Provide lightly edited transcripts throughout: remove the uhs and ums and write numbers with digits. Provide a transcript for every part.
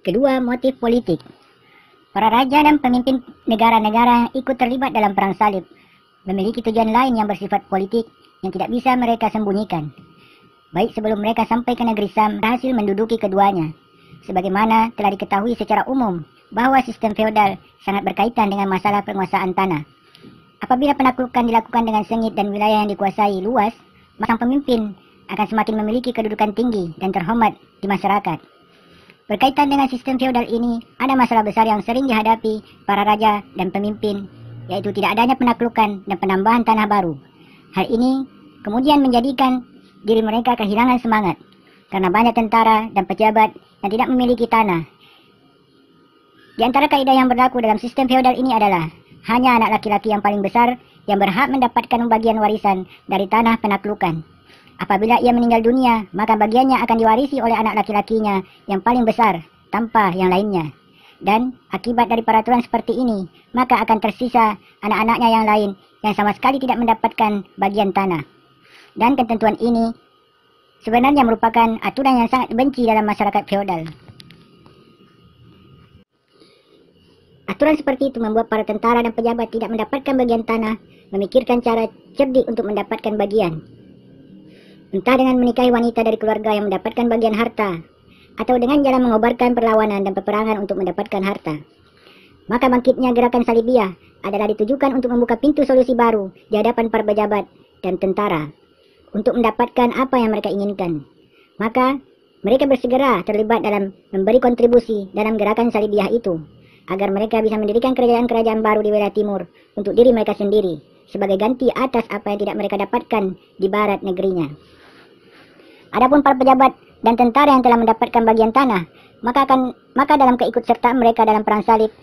Kedua, motif politik. Para raja dan pemimpin negara-negara yang ikut terlibat dalam perang salib memiliki tujuan lain yang bersifat politik yang tidak bisa mereka sembunyikan. Baik sebelum mereka sampai ke negeri Sam, berhasil menduduki keduanya. Sebagaimana telah diketahui secara umum bahwa sistem feodal sangat berkaitan dengan masalah penguasaan tanah. Apabila penaklukan dilakukan dengan sengit dan wilayah yang dikuasai luas, maka sang pemimpin akan semakin memiliki kedudukan tinggi dan terhormat di masyarakat. Berkaitan dengan sistem feodal ini, ada masalah besar yang sering dihadapi para raja dan pemimpin, yaitu tidak adanya penaklukan dan penambahan tanah baru. Hal ini kemudian menjadikan diri mereka kehilangan semangat, karena banyak tentara dan pejabat yang tidak memiliki tanah. Di antara kaidah yang berlaku dalam sistem feodal ini adalah, hanya anak laki-laki yang paling besar yang berhak mendapatkan bagian warisan dari tanah penaklukan. Apabila ia meninggal dunia, maka bagiannya akan diwarisi oleh anak laki-lakinya yang paling besar, tanpa yang lainnya. Dan akibat dari peraturan seperti ini, maka akan tersisa anak-anaknya yang lain yang sama sekali tidak mendapatkan bagian tanah. Dan ketentuan ini sebenarnya merupakan aturan yang sangat dibenci dalam masyarakat feodal. Aturan seperti itu membuat para tentara dan pejabat tidak mendapatkan bagian tanah, memikirkan cara cerdik untuk mendapatkan bagian. Entah dengan menikahi wanita dari keluarga yang mendapatkan bagian harta, atau dengan jalan mengobarkan perlawanan dan peperangan untuk mendapatkan harta. Maka bangkitnya gerakan Salibiyah adalah ditujukan untuk membuka pintu solusi baru di hadapan para pejabat dan tentara untuk mendapatkan apa yang mereka inginkan. Maka mereka bersegera terlibat dalam memberi kontribusi dalam gerakan Salibiyah itu, agar mereka bisa mendirikan kerajaan-kerajaan baru di wilayah timur untuk diri mereka sendiri, sebagai ganti atas apa yang tidak mereka dapatkan di barat negerinya. Adapun para pejabat dan tentara yang telah mendapatkan bagian tanah, maka dalam keikutsertaan mereka dalam perang salib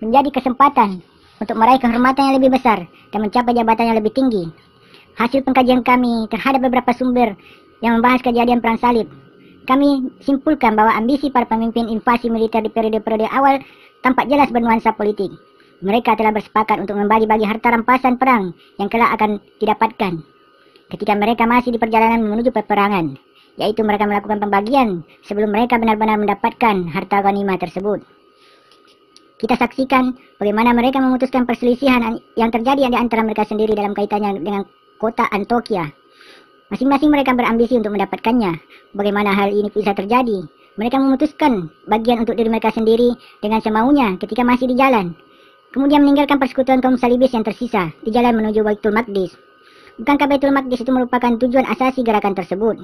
menjadi kesempatan untuk meraih kehormatan yang lebih besar dan mencapai jabatan yang lebih tinggi. Hasil pengkajian kami terhadap beberapa sumber yang membahas kejadian perang salib, kami simpulkan bahwa ambisi para pemimpin invasi militer di periode-periode awal tampak jelas bernuansa politik. Mereka telah bersepakat untuk membagi-bagi harta rampasan perang yang kelak akan didapatkan ketika mereka masih di perjalanan menuju peperangan, yaitu mereka melakukan pembagian sebelum mereka benar-benar mendapatkan harta ghanimah tersebut. Kita saksikan bagaimana mereka memutuskan perselisihan yang terjadi di antara mereka sendiri dalam kaitannya dengan kota Antioquia. Masing-masing mereka berambisi untuk mendapatkannya. Bagaimana hal ini bisa terjadi? Mereka memutuskan bagian untuk diri mereka sendiri dengan semaunya ketika masih di jalan, kemudian meninggalkan persekutuan kaum salibis yang tersisa di jalan menuju Baitul Maqdis. Bukankah Baitul Maqdis itu merupakan tujuan asasi gerakan tersebut?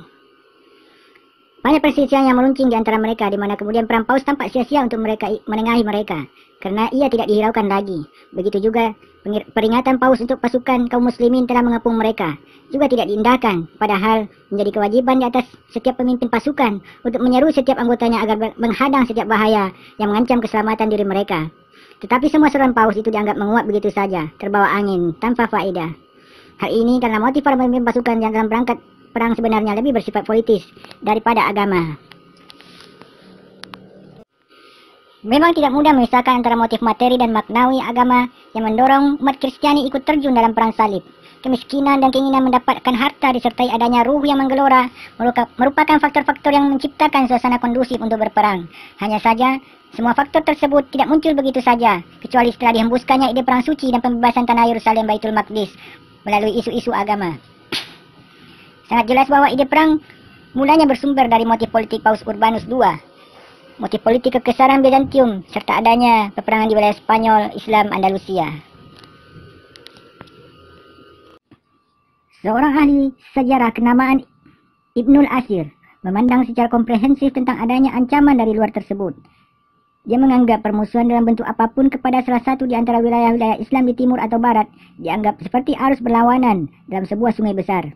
Banyak perselisihan yang meruncing di antara mereka, di mana kemudian perang Paus tampak sia-sia untuk mereka menengahi mereka, karena ia tidak dihiraukan lagi. Begitu juga peringatan Paus untuk pasukan kaum muslimin telah mengepung mereka, juga tidak diindahkan, padahal menjadi kewajiban di atas setiap pemimpin pasukan untuk menyeru setiap anggotanya agar menghadang setiap bahaya yang mengancam keselamatan diri mereka. Tetapi semua seruan Paus itu dianggap menguap begitu saja, terbawa angin, tanpa faedah. Hal ini karena motif para pemimpin pasukan yang dalam berangkat perang sebenarnya lebih bersifat politis daripada agama. Memang tidak mudah memisahkan antara motif materi dan maknawi agama yang mendorong umat Kristiani ikut terjun dalam perang salib. Kemiskinan dan keinginan mendapatkan harta disertai adanya ruh yang menggelora merupakan faktor-faktor yang menciptakan suasana kondusif untuk berperang. Hanya saja, semua faktor tersebut tidak muncul begitu saja, kecuali setelah dihembuskannya ide perang suci dan pembebasan tanah Yerusalem Baitul Maqdis melalui isu-isu agama. Sangat jelas bahwa ide perang mulanya bersumber dari motif politik Paus Urbanus II, motif politik kekesaran Bizantium, serta adanya peperangan di wilayah Spanyol, Islam, Andalusia. Seorang ahli sejarah kenamaan Ibnul Asir memandang secara komprehensif tentang adanya ancaman dari luar tersebut. Dia menganggap permusuhan dalam bentuk apapun kepada salah satu di antara wilayah-wilayah Islam di timur atau barat dianggap seperti arus berlawanan dalam sebuah sungai besar.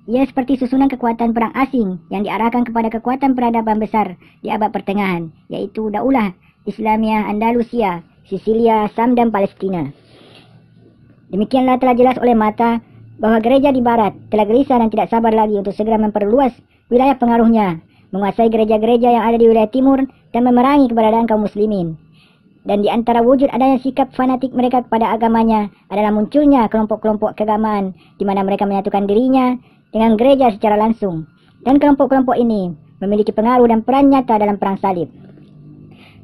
Ia seperti susunan kekuatan perang asing yang diarahkan kepada kekuatan peradaban besar di abad pertengahan, yaitu Daulah Islamiyah Andalusia, Sisilia, Sam dan Palestina. Demikianlah telah jelas oleh mata bahwa gereja di barat telah gelisah dan tidak sabar lagi untuk segera memperluas wilayah pengaruhnya, menguasai gereja-gereja yang ada di wilayah timur dan memerangi keberadaan kaum muslimin. Dan di antara wujud adanya sikap fanatik mereka kepada agamanya adalah munculnya kelompok-kelompok keagamaan di mana mereka menyatukan dirinya dengan gereja secara langsung. Dan kelompok-kelompok ini memiliki pengaruh dan peran nyata dalam perang salib.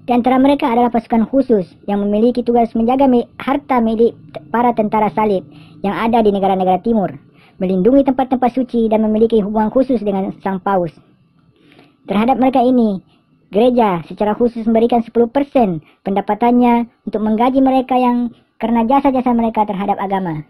Di antara mereka adalah pasukan khusus yang memiliki tugas menjaga harta milik para tentara salib yang ada di negara-negara timur, melindungi tempat-tempat suci dan memiliki hubungan khusus dengan Sang Paus. Terhadap mereka ini, gereja secara khusus memberikan 10% pendapatannya untuk menggaji mereka yang karena jasa-jasa mereka terhadap agama.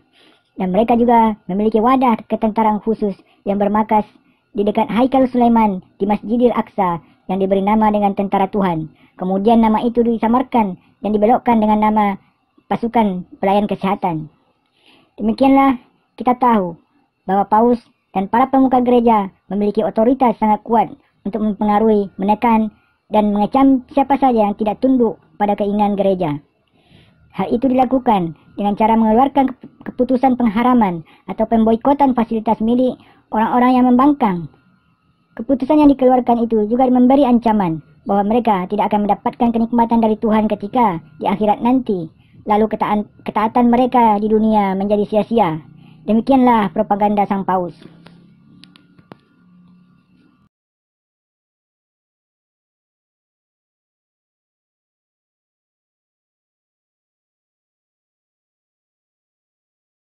Dan mereka juga memiliki wadah ketentaraan khusus yang bermarkas di dekat Haikal Sulaiman di Masjidil Aqsa yang diberi nama dengan Tentara Tuhan. Kemudian nama itu disamarkan dan dibelokkan dengan nama Pasukan Pelayan Kesehatan. Demikianlah kita tahu bahwa Paus dan para pemuka gereja memiliki otoritas sangat kuat untuk mempengaruhi, menekan, dan mengecam siapa saja yang tidak tunduk pada keinginan gereja. Hal itu dilakukan dengan cara mengeluarkan keputusan pengharaman atau pemboikotan fasilitas milik orang-orang yang membangkang. Keputusan yang dikeluarkan itu juga memberi ancaman bahwa mereka tidak akan mendapatkan kenikmatan dari Tuhan ketika di akhirat nanti. Lalu ketaatan mereka di dunia menjadi sia-sia. Demikianlah propaganda Sang Paus.